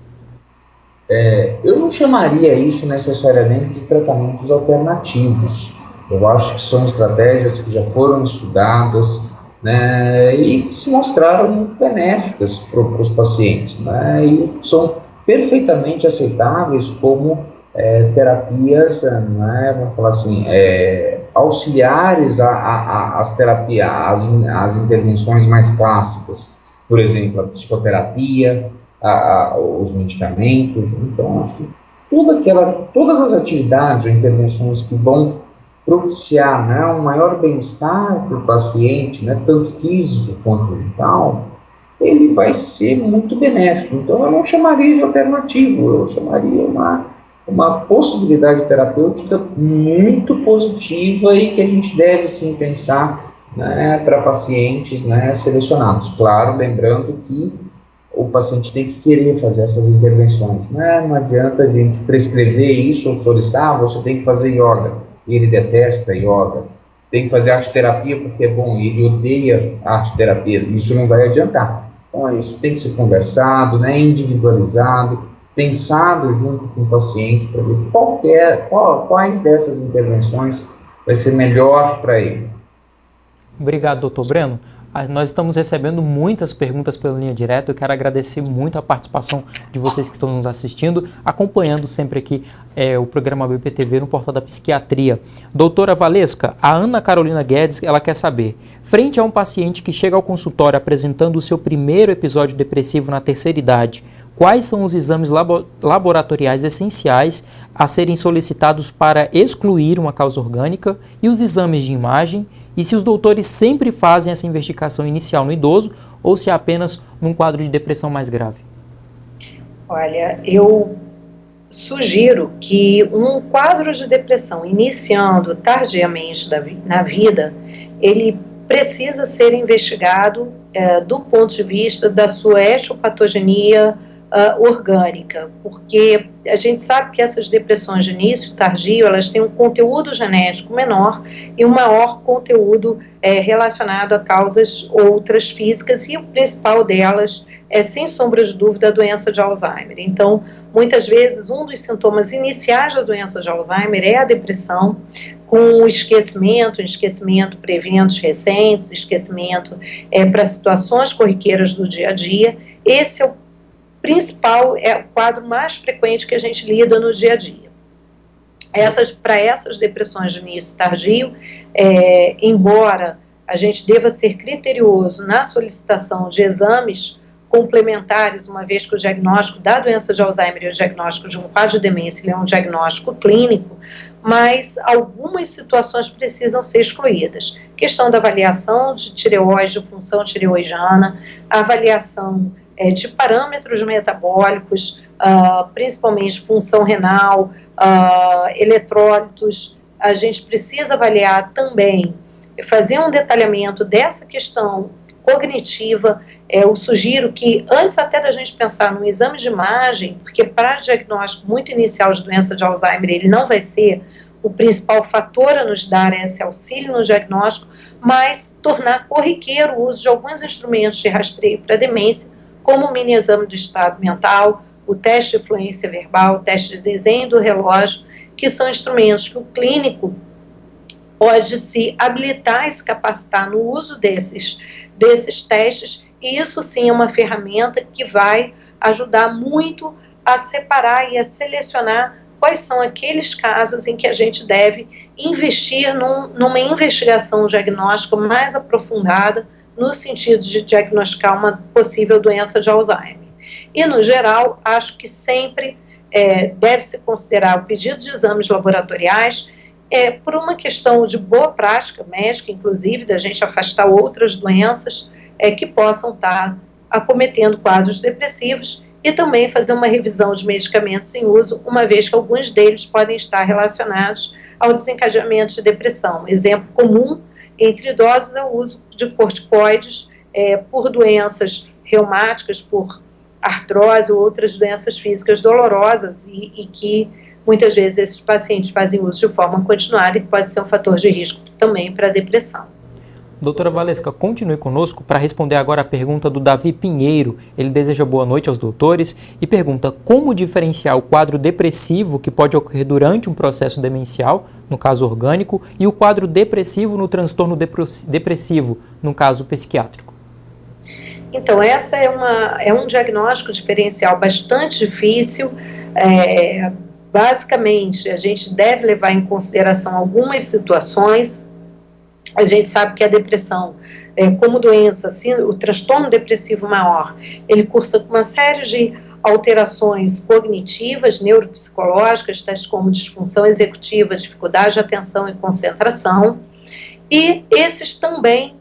Eu não chamaria isso necessariamente de tratamentos alternativos. Eu acho que são estratégias que já foram estudadas, né, e que se mostraram muito benéficas para os pacientes, né, e são perfeitamente aceitáveis como terapias, né, vamos falar assim, auxiliares às terapias, às intervenções mais clássicas, por exemplo, a psicoterapia, os medicamentos. Então, acho que todas as atividades ou intervenções que vão propiciar, né, um maior bem-estar para o paciente, né, tanto físico quanto mental, ele vai ser muito benéfico. Então, eu não chamaria de alternativo, eu chamaria uma possibilidade terapêutica muito positiva e que a gente deve, sim, pensar, né, para pacientes, né, selecionados. Claro, lembrando que o paciente tem que querer fazer essas intervenções, né? Não adianta a gente prescrever isso ou solicitar, você tem que fazer yoga. Ele detesta yoga, tem que fazer arte-terapia porque é bom, e ele odeia arte-terapia, isso não vai adiantar. Então, isso tem que ser conversado, né, individualizado, pensado junto com o paciente para ver quais dessas intervenções vai ser melhor para ele. Obrigado, doutor Breno. Nós estamos recebendo muitas perguntas pela linha direta. Eu quero agradecer muito a participação de vocês que estão nos assistindo, acompanhando sempre aqui o programa BPTV no Portal da Psiquiatria. Doutora Valesca, a Ana Carolina Guedes, ela quer saber, frente a um paciente que chega ao consultório apresentando o seu primeiro episódio depressivo na terceira idade, quais são os exames laboratoriais essenciais a serem solicitados para excluir uma causa orgânica e os exames de imagem? E se os doutores sempre fazem essa investigação inicial no idoso ou se é apenas num quadro de depressão mais grave? Olha, eu sugiro que um quadro de depressão iniciando tardiamente na vida, ele precisa ser investigado do ponto de vista da sua etiopatogenia orgânica, porque a gente sabe que essas depressões de início tardio, elas têm um conteúdo genético menor e um maior conteúdo relacionado a causas outras físicas, e o principal delas é, sem sombra de dúvida, a doença de Alzheimer. Então, muitas vezes, um dos sintomas iniciais da doença de Alzheimer é a depressão, com esquecimento para eventos recentes, esquecimento para situações corriqueiras do dia a dia. Esse é o principal, é o quadro mais frequente que a gente lida no dia a dia. Para essas depressões de início tardio, embora a gente deva ser criterioso na solicitação de exames complementares, uma vez que o diagnóstico da doença de Alzheimer e o diagnóstico de um quadro de demência ele é um diagnóstico clínico, mas algumas situações precisam ser excluídas. Questão da avaliação de tireoide, de função tireoidiana, avaliação de parâmetros metabólicos, principalmente função renal, eletrólitos. A gente precisa avaliar também, fazer um detalhamento dessa questão cognitiva. Eu sugiro que, antes até da gente pensar no exame de imagem, porque para diagnóstico muito inicial de doença de Alzheimer, ele não vai ser o principal fator a nos dar esse auxílio no diagnóstico, mas tornar corriqueiro o uso de alguns instrumentos de rastreio para demência, como o mini exame do estado mental, o teste de fluência verbal, o teste de desenho do relógio, que são instrumentos que o clínico pode se habilitar e se capacitar no uso desses testes, e isso sim é uma ferramenta que vai ajudar muito a separar e a selecionar quais são aqueles casos em que a gente deve investir numa investigação diagnóstica mais aprofundada, no sentido de diagnosticar uma possível doença de Alzheimer. E, no geral, acho que sempre deve-se considerar o pedido de exames laboratoriais por uma questão de boa prática médica, inclusive, da gente afastar outras doenças que possam estar acometendo quadros depressivos, e também fazer uma revisão de medicamentos em uso, uma vez que alguns deles podem estar relacionados ao desencadeamento de depressão. Exemplo comum entre idosos é o uso de corticoides por doenças reumáticas, por artrose ou outras doenças físicas dolorosas, e que muitas vezes esses pacientes fazem uso de forma continuada e que pode ser um fator de risco também para a depressão. Doutora Valesca, continue conosco para responder agora a pergunta do Davi Pinheiro. Ele deseja boa noite aos doutores e pergunta como diferenciar o quadro depressivo que pode ocorrer durante um processo demencial, no caso orgânico, e o quadro depressivo no transtorno depressivo, no caso psiquiátrico. Então, essa é um diagnóstico diferencial bastante difícil. Basicamente, a gente deve levar em consideração algumas situações. A gente sabe que a depressão, como doença, assim, o transtorno depressivo maior, ele cursa com uma série de alterações cognitivas, neuropsicológicas, tais como disfunção executiva, dificuldade de atenção e concentração, e essas também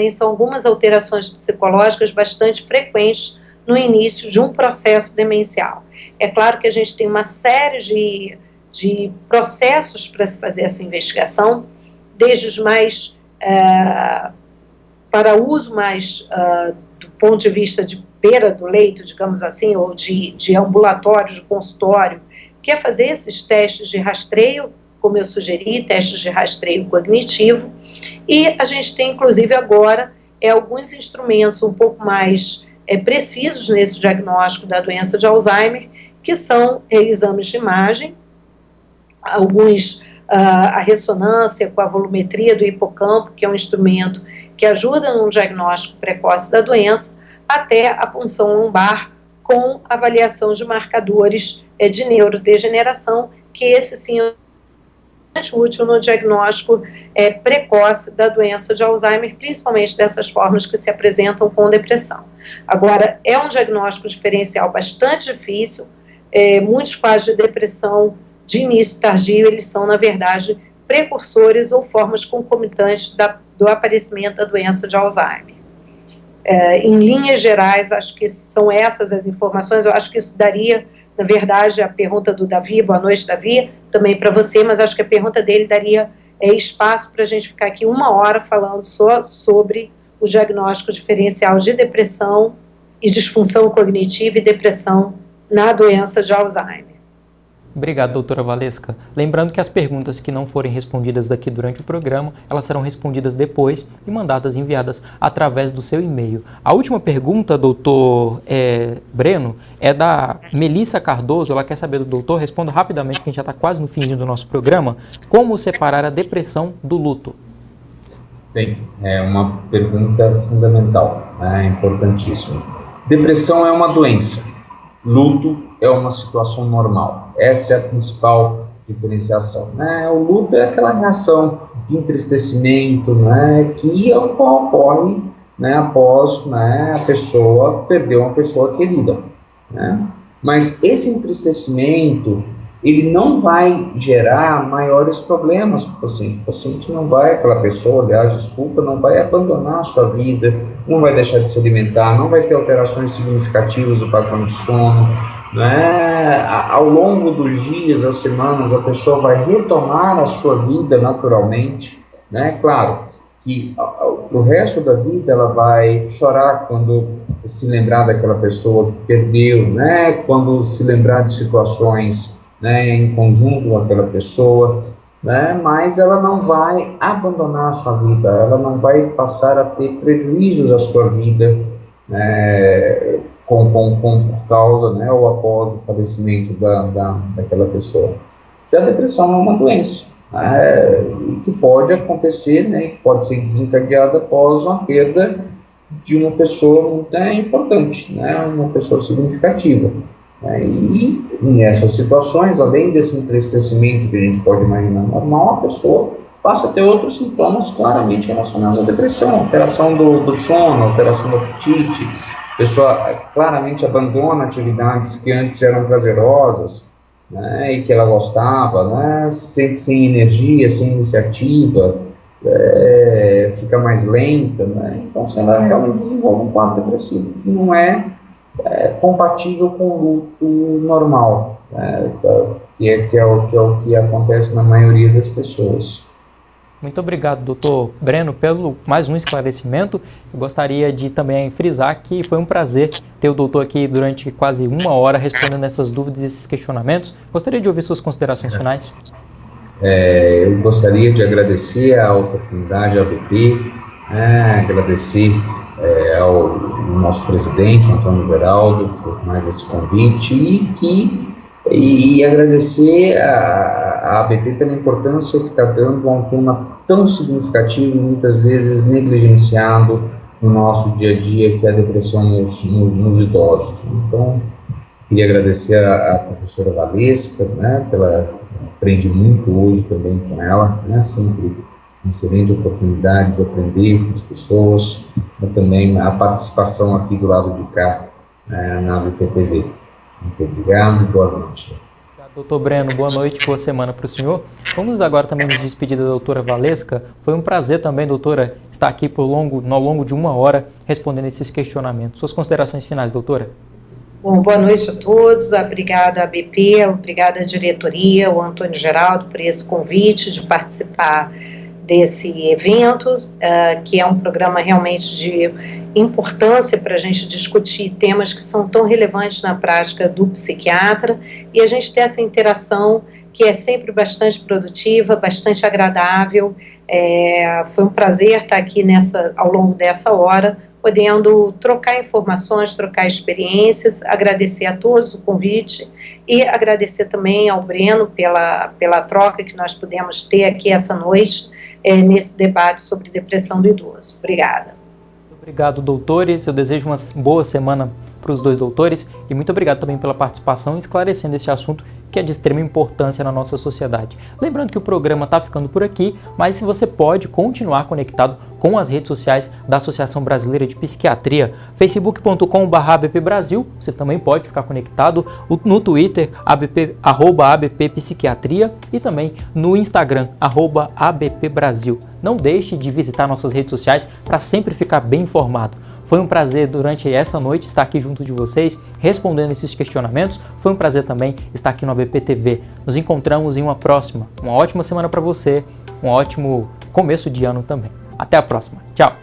são algumas alterações psicológicas bastante frequentes no início de um processo demencial. É claro que a gente tem uma série de processos para se fazer essa investigação, desde os mais, para uso mais do ponto de vista de beira do leito, digamos assim, ou de ambulatório, de consultório, que é fazer esses testes de rastreio, como eu sugeri, testes de rastreio cognitivo, e a gente tem, inclusive, agora, alguns instrumentos um pouco mais precisos nesse diagnóstico da doença de Alzheimer, que são exames de imagem, alguns a ressonância com a volumetria do hipocampo, que é um instrumento que ajuda no diagnóstico precoce da doença, até a punção lombar com avaliação de marcadores de neurodegeneração, que esse sim é bastante útil no diagnóstico precoce da doença de Alzheimer, principalmente dessas formas que se apresentam com depressão. Agora, é um diagnóstico diferencial bastante difícil. Muitos quadros de depressão de início tardio, eles são, na verdade, precursores ou formas concomitantes do aparecimento da doença de Alzheimer. Em linhas gerais, acho que são essas as informações. Eu acho que isso daria, na verdade, a pergunta do Davi, boa noite, Davi, também para você, mas acho que a pergunta dele daria espaço para a gente ficar aqui 1 hora falando só sobre o diagnóstico diferencial de depressão e disfunção cognitiva e depressão na doença de Alzheimer. Obrigado, doutora Valesca. Lembrando que as perguntas que não forem respondidas daqui durante o programa, elas serão respondidas depois e enviadas através do seu e-mail. A última pergunta, doutor Breno, é da Melissa Cardoso. Ela quer saber do doutor, responda rapidamente, que a gente já está quase no finzinho do nosso programa, como separar a depressão do luto? Bem, é uma pergunta fundamental, importantíssima. Depressão é uma doença, luto é uma situação normal. Essa é a principal diferenciação. O luto é aquela reação de entristecimento, que ocorre após a pessoa perder uma pessoa querida. Mas esse entristecimento, ele não vai gerar maiores problemas para o paciente. O paciente não vai, aquela pessoa, aliás, desculpa, não vai abandonar a sua vida, não vai deixar de se alimentar, não vai ter alterações significativas do padrão de sono. Ao longo dos dias, das semanas, a pessoa vai retomar a sua vida naturalmente. Claro que o resto da vida ela vai chorar quando se lembrar daquela pessoa que perdeu, quando se lembrar de situações em conjunto com aquela pessoa, mas ela não vai abandonar a sua vida, ela não vai passar a ter prejuízos à sua vida, por causa ou após o falecimento daquela pessoa. Já a depressão é uma doença que pode acontecer, que pode ser desencadeada após uma perda de uma pessoa muito importante, uma pessoa significativa. E nessas situações, além desse entristecimento que a gente pode imaginar normal, a pessoa passa a ter outros sintomas claramente relacionados à depressão, alteração do sono, alteração do apetite, a pessoa claramente abandona atividades que antes eram prazerosas, e que ela gostava, se sente sem energia, sem iniciativa, fica mais lenta, então ela realmente desenvolve um quadro depressivo, que não é compatível com o luto normal, que é o que acontece na maioria das pessoas. Muito obrigado, doutor Breno, pelo mais um esclarecimento. Eu gostaria de também frisar que foi um prazer ter o doutor aqui durante quase 1 hora respondendo essas dúvidas e esses questionamentos. Gostaria de ouvir suas considerações finais. Eu gostaria de agradecer a oportunidade à ABP, agradecer ao nosso presidente, Antônio Geraldo, por mais esse convite e agradecer a ABP pela importância que está dando a um tema tão significativo e muitas vezes negligenciado no nosso dia a dia, que é a depressão nos idosos. Então, queria agradecer a professora Valesca, aprendi muito hoje também com ela, sempre uma excelente oportunidade de aprender com as pessoas, mas também a participação aqui do lado de cá, na ABP-TV. Muito obrigado e boa noite. Doutor Breno, boa noite, boa semana para o senhor. Vamos agora também nos despedir da doutora Valesca. Foi um prazer também, doutora, estar aqui ao longo de 1 hora respondendo esses questionamentos. Suas considerações finais, doutora? Bom, boa noite a todos, obrigada à ABP, obrigada à diretoria, ao Antônio Geraldo por esse convite de participar desse evento, que é um programa realmente de importância para a gente discutir temas que são tão relevantes na prática do psiquiatra, e a gente ter essa interação que é sempre bastante produtiva, bastante agradável. Foi um prazer estar aqui ao longo dessa hora, podendo trocar informações, trocar experiências, agradecer a todos o convite e agradecer também ao Breno pela troca que nós pudemos ter aqui essa noite, nesse debate sobre depressão do idoso. Obrigada. Obrigado, doutores. Eu desejo uma boa semana para os 2 doutores e muito obrigado também pela participação e esclarecendo esse assunto que é de extrema importância na nossa sociedade. Lembrando que o programa está ficando por aqui, mas se você pode continuar conectado com as redes sociais da Associação Brasileira de Psiquiatria, facebook.com/abpbrasil, você também pode ficar conectado no Twitter, @abppsiquiatria e também no Instagram, @abpbrasil. Não deixe de visitar nossas redes sociais para sempre ficar bem informado. Foi um prazer durante essa noite estar aqui junto de vocês, respondendo esses questionamentos. Foi um prazer também estar aqui no ABP TV. Nos encontramos em uma próxima. Uma ótima semana para você, um ótimo começo de ano também. Até a próxima. Tchau!